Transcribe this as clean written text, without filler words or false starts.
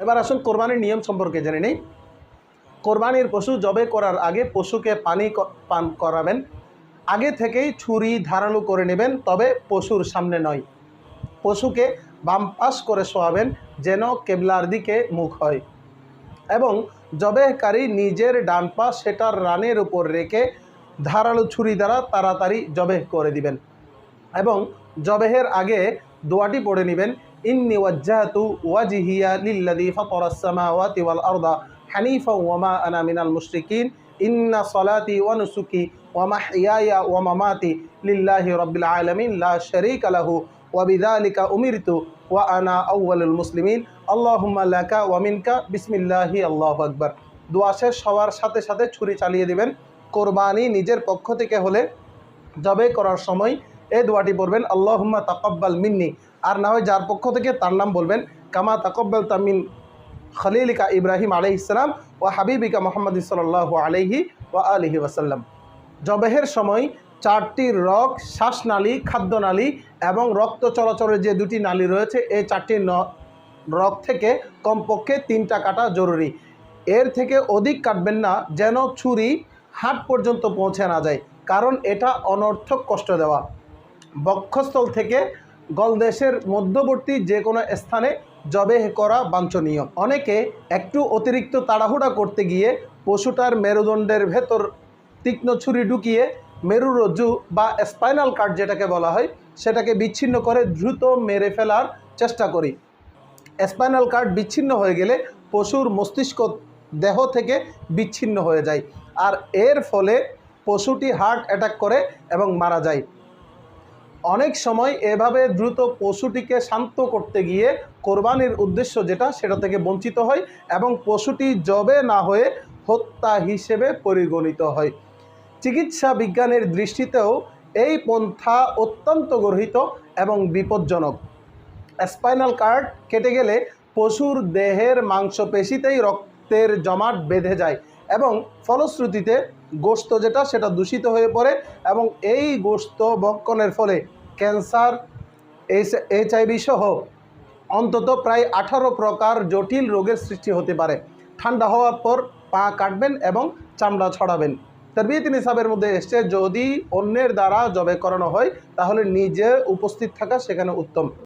এবার আসুন কোরবানির নিয়ম সম্পর্কে জেনে নেই। কোরবানির পশু জবে করার আগে পশুকে পানি পান করাবেন। আগে থেকেই ছুরি ধারালো করে নেবেন, তবে পশুর সামনে নয়। পশুকে বাম পাশ করে শোয়াবেন যেন কেবলার দিকে মুখ হয়, এবং জবেহকারী নিজের ডান পা সেটার রানের উপর রেখে ধারালো ছুরি দ্বারা তাড়াতাড়ি জবেহ করে দিবেন। এবং জবেহের আগে দোয়াটি পড়ে নেবেন, ইন্নী ওয়াজ্জাহতু ওয়াজহিয়া লিল্লাযী ফাতারাস সামাওয়াতি ওয়াল আরদা হানিফা ওয়া মা আনা মিনাল মুশরিকিন ইন্না সলাতি ওয়া নুসুকি ওয়া মাহইয়ায়া ওয়া মামাতি লিল্লাহি রাব্বিল আলামিন লা শারীকা লাহু ওয়া বিযালিকা উমিরতু ওয়া আনা আউয়ালুল মুসলিমিন আল্লাহুম্মা লাকা ওয়া মিনকা বিসমিল্লাহি আল্লাহু আকবার। দোয়া শেষ হওয়ার সাথে সাথে ছুরি চালিয়ে দিবেন। কোরবানি নিজের পক্ষ থেকে হলে জবে করার সময় এই দোয়াটি পড়বেন, আল্লাহুম্মা তাকাব্বাল মিন্নি। আর না হয় যার পক্ষ থেকে তার নাম বলবেন, কামা তাকাব্বালতা মিন খলিলিকা ইব্রাহিম আলাইহিস সালাম ওয়া হাবিবিকা মুহাম্মদ সাল্লাল্লাহু আলাইহি ওয়া আলিহি ওয়াসাল্লাম। জবেহের সময় 4টি রগ, শ্বাসনালী, খাদ্যনালী এবং রক্ত চলাচলের যে 2টি নালী রয়েছে, এই 4টি রগ থেকে কমপক্ষে 3টা কাটা জরুরি। এর থেকে অধিক কাটবেন না, যেন ছুরি হাট পর্যন্ত পৌঁছে না যায়, কারণ এটা অনর্থক কষ্ট দেওয়া। বক্ষস্থল থেকে গলদেশের মধ্যবর্তী যে কোনো স্থানে জবেহ করা বাঞ্ছনীয়। অনেকে একটু অতিরিক্ত তাড়াহুড়া করতে গিয়ে পশুটার মেরুদণ্ডের ভেতর তীক্ষ্ণ ছুরি ঢুকিয়ে মেরুরজ্জু বা স্পাইনাল কার্ড যেটাকে বলা হয়, সেটাকে বিচ্ছিন্ন করে দ্রুত মেরে ফেলার চেষ্টা করি। স্পাইনাল কার্ড বিচ্ছিন্ন হয়ে গেলে পশুর মস্তিষ্ক দেহ থেকে বিচ্ছিন্ন হয়ে যায়, আর এর ফলে পশুটি হার্ট অ্যাটাক করে এবং মারা যায়। অনেক সময় এভাবে দ্রুত পশুটিকে শান্ত করতে গিয়ে কোরবানির উদ্দেশ্য যেটা, সেটা থেকে বঞ্চিত হয় এবং পশুটি জবে না হয়ে হত্যা হিসেবে পরিগণিত হয়। চিকিৎসা বিজ্ঞানের দৃষ্টিতেও এই পন্থা অত্যন্ত গর্হিত এবং বিপজ্জনক। স্পাইনাল কার্ড কেটে গেলে পশুর দেহের মাংসপেশিতেই রক্তের জমাট বেঁধে যায় এবং ফলশ্রুতিতে গোশত যেটা, সেটা দূষিত হয়ে পড়ে এবং এই গোশত ভক্ষণের ফলে ক্যান্সার, HIV সহ অন্তত প্রায় 18 প্রকার জটিল রোগের সৃষ্টি হতে পারে। ঠান্ডা হওয়ার পর পা কাটবেন এবং চামড়া ছড়াবেন। তারবিয়ত নিসাবের মধ্যে এসছে, যদি অন্যের দ্বারা জবে করানো হয় তাহলে নিজে উপস্থিত থাকা সেখানে উত্তম।